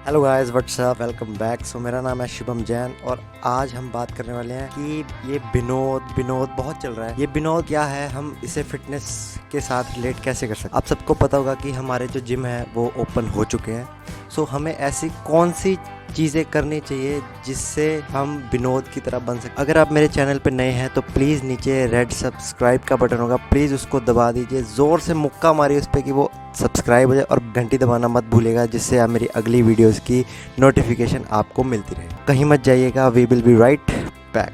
Hello guys, what's up, welcome back. So मेरा नाम है शुभम जैन और आज हम बात करने वाले हैं कि ये विनोद बहुत चल रहा है। ये विनोद क्या है, हम इसे फिटनेस के साथ रिलेट कैसे कर सकते हैं। आप सबको पता होगा कि हमारे जो जिम है वो ओपन हो चुके हैं। सो हमें ऐसी कौन सी चीज़ें करनी चाहिए जिससे हम विनोद की तरह बन सकें। अगर आप मेरे चैनल पर नए हैं तो प्लीज़ नीचे रेड सब्सक्राइब का बटन होगा, प्लीज़ उसको दबा दीजिए, ज़ोर से मुक्का मारिए उस पर कि वो सब्सक्राइब हो जाए और घंटी दबाना मत भूलिएगा, जिससे आप मेरी अगली वीडियोस की नोटिफिकेशन आपको मिलती रहे। कहीं मत जाइएगा, we will be right back.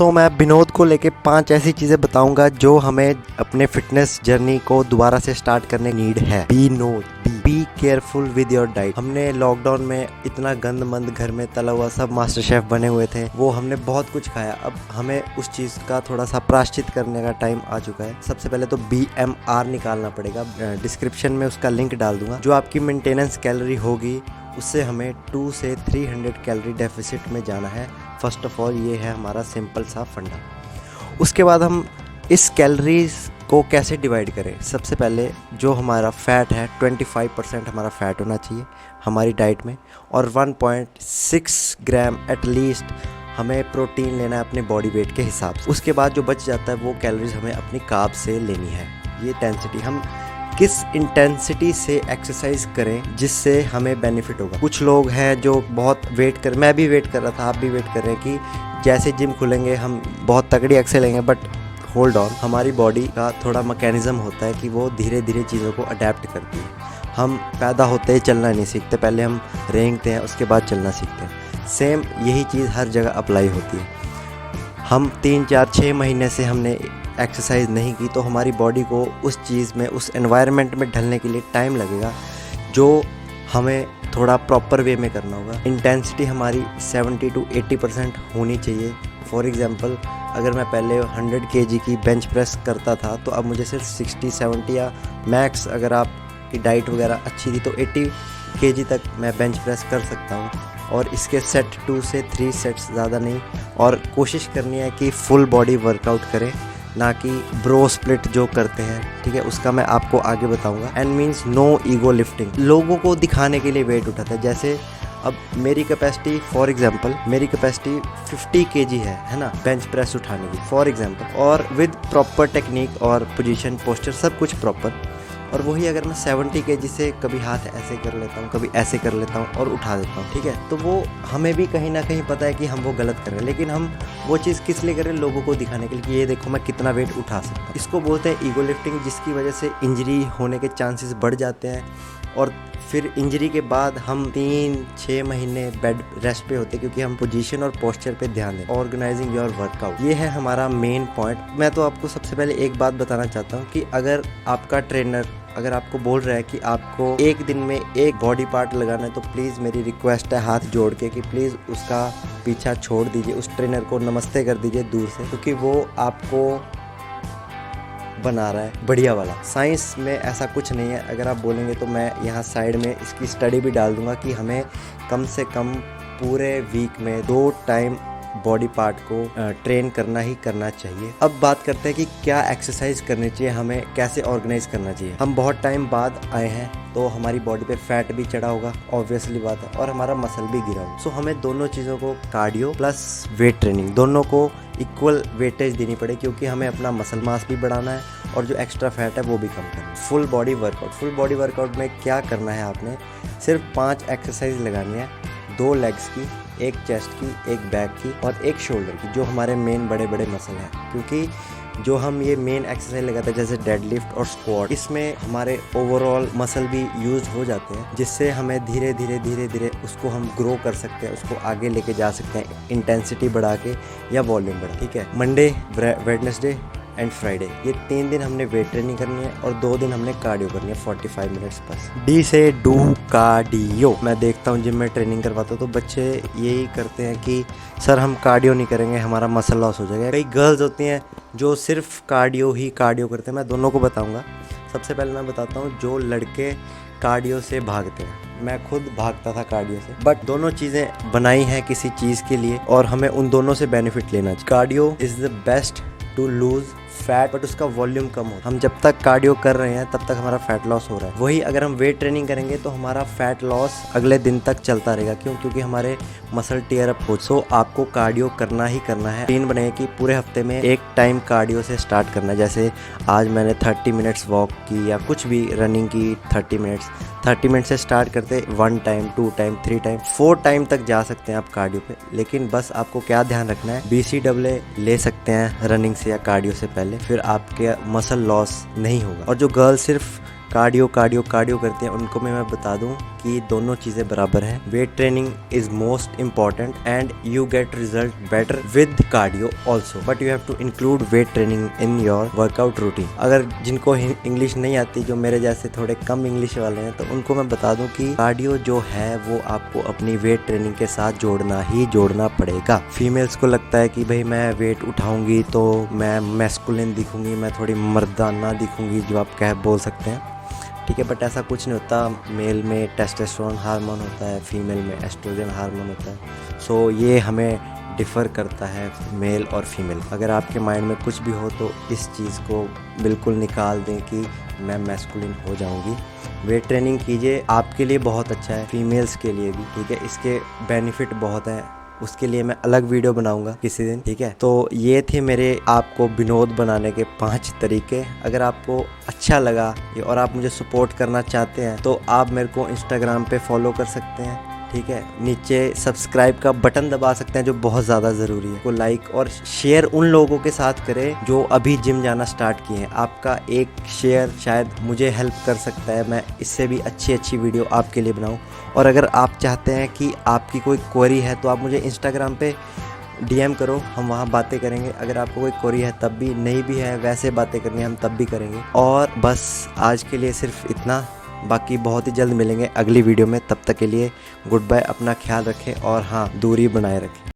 मैं विनोद को लेके 5 ऐसी चीज़ें बताऊंगा जो हमें अपने फिटनेस जर्नी को दोबारा से स्टार्ट करने नीड है। Be careful with your diet. हमने लॉकडाउन में इतना गंद मंद घर में तला हुआ सब मास्टर शेफ बने हुए थे, वो हमने बहुत कुछ खाया। अब हमें उस चीज़ का थोड़ा सा प्रायश्चित करने का टाइम आ चुका है। सबसे पहले तो BMR निकालना पड़ेगा। डिस्क्रिप्शन में उसका लिंक डाल दूंगा। जो आपकी मेंटेनेंस कैलोरी होगी उससे हमें 2 से 300 कैलोरी डेफिसिट में जाना है। फर्स्ट ऑफ ऑल ये है हमारा सिंपल सा फंडा। उसके बाद हम इस कैलोरीज को कैसे डिवाइड करें। सबसे पहले जो हमारा फ़ैट है 25% हमारा फ़ैट होना चाहिए हमारी डाइट में, और 1.6 ग्राम एटलीस्ट हमें प्रोटीन लेना है अपने बॉडी वेट के हिसाब से। उसके बाद जो बच जाता है वो कैलोरीज हमें अपनी कार्ब से लेनी है। ये इंटेंसिटी, हम किस इंटेंसिटी से एक्सरसाइज करें जिससे हमें बेनिफिट होगा। कुछ लोग हैं जो बहुत वेट कर, मैं भी वेट कर रहा था, आप भी वेट कर रहे हैं कि जैसे जिम खुलेंगे हम बहुत तगड़ी एक्सरसाइज लेंगे, बट होल्ड ऑन, हमारी बॉडी का थोड़ा मैकेनिज्म होता है कि वो धीरे धीरे चीज़ों को अडेप्ट करती है। हम पैदा होते ही चलना नहीं सीखते, पहले हम रेंगते हैं उसके बाद चलना सीखते हैं। सेम यही चीज़ हर जगह अप्लाई होती है। हम 3, 4, 6 महीने से हमने एक्सरसाइज नहीं की तो हमारी बॉडी को उस चीज़ में, उस एनवायरनमेंट में ढलने के लिए टाइम लगेगा, जो हमें थोड़ा प्रॉपर वे में करना होगा। इंटेंसिटी हमारी 70 to 80% होनी चाहिए। फॉर एग्जांपल, अगर मैं पहले 100 kg की बेंच प्रेस करता था तो अब मुझे सिर्फ 60, 70 या मैक्स, अगर आपकी डाइट वगैरह अच्छी थी तो 80 kg तक मैं बेंच प्रेस कर सकता हूँ। और इसके सेट 2 से 3 सेट्स, ज़्यादा नहीं। और कोशिश करनी है कि फुल बॉडी वर्कआउट करें, ना कि ब्रो स्प्लिट जो करते हैं, ठीक है, उसका मैं आपको आगे बताऊंगा। And means no ego lifting. लोगों को दिखाने के लिए वेट उठाता है। जैसे अब मेरी कैपेसिटी, फॉर एग्जांपल मेरी कैपेसिटी 50 kg है ना, बेंच प्रेस उठाने की फॉर एग्जांपल, और विद प्रॉपर टेक्निक और पोजीशन, पोस्चर, सब कुछ प्रॉपर। और वही अगर मैं 70 kg से कभी हाथ ऐसे कर लेता हूँ, कभी ऐसे कर लेता हूँ और उठा देता हूँ, ठीक है, तो वो हमें भी कहीं ना कहीं पता है कि हम वो गलत कर रहे हैं, लेकिन हम वो चीज़ किस लिए कर रहे हैं? लोगों को दिखाने के लिए कि ये देखो मैं कितना वेट उठा सकता हूँ। इसको बोलते हैं ईगो लिफ्टिंग, जिसकी वजह से इंजरी होने के चांसेस बढ़ जाते हैं। और फिर इंजरी के बाद हम 3-6 महीने बेड रेस्ट पे होते हैं, क्योंकि हम पोजीशन और पोस्चर पे ध्यान दें। ऑर्गेनाइजिंग योर वर्कआउट, ये है हमारा मेन पॉइंट। मैं तो आपको सबसे पहले एक बात बताना चाहता हूँ कि अगर आपका ट्रेनर अगर आपको बोल रहा है कि आपको एक दिन में एक बॉडी पार्ट लगाना है, तो प्लीज़ मेरी रिक्वेस्ट है हाथ जोड़ के कि प्लीज़ उसका पीछा छोड़ दीजिए, उस ट्रेनर को नमस्ते कर दीजिए दूर से, क्योंकि वो आपको बना रहा है बढ़िया वाला। साइंस में ऐसा कुछ नहीं है। अगर आप बोलेंगे तो मैं यहाँ साइड में इसकी स्टडी भी डाल दूंगा कि हमें कम से कम पूरे वीक में 2 टाइम बॉडी पार्ट को ट्रेन करना ही करना चाहिए। अब बात करते हैं कि क्या एक्सरसाइज करनी चाहिए, हमें कैसे ऑर्गेनाइज करना चाहिए। हम बहुत टाइम बाद आए हैं तो हमारी बॉडी पे फैट भी चढ़ा होगा, ऑब्वियसली बात है, और हमारा मसल भी गिरा होगा। सो हमें दोनों चीज़ों को, कार्डियो प्लस वेट ट्रेनिंग, दोनों को इक्वल वेटेज देनी पड़े, क्योंकि हमें अपना मसल मास भी बढ़ाना है और जो एक्स्ट्रा फैट है वो भी कम करना है। फुल बॉडी वर्कआउट में क्या करना है, आपने सिर्फ 5 एक्सरसाइज लगानी है। 2 लेग्स की, एक चेस्ट की, एक बैक की और एक शोल्डर की, जो हमारे मेन बड़े बड़े मसल हैं। क्योंकि जो हम ये मेन एक्सरसाइज लगाते हैं जैसे डेडलिफ्ट और स्क्वाट, इसमें हमारे ओवरऑल मसल भी यूज हो जाते हैं, जिससे हमें धीरे धीरे उसको हम ग्रो कर सकते हैं, उसको आगे लेके जा सकते हैं, इंटेंसिटी बढ़ा के या वॉल्यूम बढ़ा, ठीक है। मंडे, वेडनेसडे एंड फ्राइडे, ये 3 दिन हमने वेट ट्रेनिंग करनी है और 2 दिन हमने कार्डियो करनी है 45 मिनट्स बस। डी से डू कार्डियो। मैं देखता हूँ जिम में ट्रेनिंग करवाता हूँ तो बच्चे यही करते हैं कि सर हम कार्डियो नहीं करेंगे, हमारा मसल लॉस हो जाएगा। कई गर्ल्स होती हैं जो सिर्फ कार्डियो करते हैं। मैं दोनों को बताऊँगा। सबसे पहले मैं बताता हूँ जो लड़के कार्डियो से भागते हैं, मैं खुद भागता था कार्डियो से, बट दोनों चीज़ें बनाई हैं किसी चीज़ के लिए और हमें उन दोनों से बेनिफिट लेना चाहिए। Cardio is the best to lose fat, but उसका वॉल्यूम कम हो। हम जब तक कार्डियो कर रहे हैं तब तक हमारा फैट लॉस हो रहा है। वही अगर हम वेट ट्रेनिंग करेंगे तो हमारा फैट लॉस अगले दिन तक चलता रहेगा। क्यों? क्योंकि हमारे मसल टीयर अप हो। सो आपको कार्डियो करना ही करना है। रूटीन बने कि पूरे हफ्ते में एक टाइम कार्डियो से स्टार्ट करना है। जैसे आज मैंने 30 मिनट्स वॉक की या कुछ भी रनिंग की 30 मिनट से स्टार्ट करते 1 टाइम 2 टाइम 3 टाइम 4 टाइम तक जा सकते हैं आप कार्डियो पे। लेकिन बस आपको क्या ध्यान रखना है, BCAA ले सकते हैं रनिंग से या कार्डियो से पहले, फिर आपके मसल लॉस नहीं होगा। और जो गर्ल सिर्फ कार्डियो करते हैं उनको मैं बता दूं कि दोनों चीज़ें बराबर हैं। Weight training is most important and you get result better with cardio also, but you have to include weight training in your workout routine. अगर जिनको इंग्लिश नहीं आती, जो मेरे जैसे थोड़े कम इंग्लिश वाले हैं, तो उनको मैं बता दूं कि कार्डियो जो है वो आपको अपनी वेट ट्रेनिंग के साथ जोड़ना पड़ेगा। फीमेल्स को लगता है कि भाई मैं वेट उठाऊंगी तो मैं मैस्कुलिन दिखूंगी, मैं थोड़ी मर्दाना दिखूंगी, जो आप बोल सकते हैं, ठीक है, बट ऐसा कुछ नहीं होता। मेल में टेस्टोस्टेरोन हार्मोन होता है, फीमेल में एस्ट्रोजन हार्मोन होता है। सो ये हमें डिफ़र करता है मेल और फीमेल। अगर आपके माइंड में कुछ भी हो तो इस चीज़ को बिल्कुल निकाल दें कि मैं मैस्कुलिन हो जाऊंगी। वेट ट्रेनिंग कीजिए, आपके लिए बहुत अच्छा है, फीमेल्स के लिए भी, ठीक है। इसके बेनिफिट बहुत हैं, उसके लिए मैं अलग वीडियो बनाऊंगा किसी दिन, ठीक है। तो ये थे मेरे आपको विनोद बनाने के 5 तरीके। अगर आपको अच्छा लगा और आप मुझे सपोर्ट करना चाहते हैं तो आप मेरे को इंस्टाग्राम पे फॉलो कर सकते हैं, ठीक है। नीचे सब्सक्राइब का बटन दबा सकते हैं जो बहुत ज़्यादा ज़रूरी है। को लाइक और शेयर उन लोगों के साथ करें जो अभी जिम जाना स्टार्ट किए हैं। आपका एक शेयर शायद मुझे हेल्प कर सकता है, मैं इससे भी अच्छी वीडियो आपके लिए बनाऊं। और अगर आप चाहते हैं कि आपकी कोई क्वेरी है तो आप मुझे इंस्टाग्राम पे DM करो, हम वहाँ बातें करेंगे। अगर आपको कोई क्वेरी है तब भी, नहीं भी है वैसे बातें करनी है हम तब भी करेंगे। और बस आज के लिए सिर्फ इतना, बाकी बहुत ही जल्द मिलेंगे अगली वीडियो में। तब तक के लिए गुड बाय, अपना ख्याल रखें और हाँ, दूरी बनाए रखें।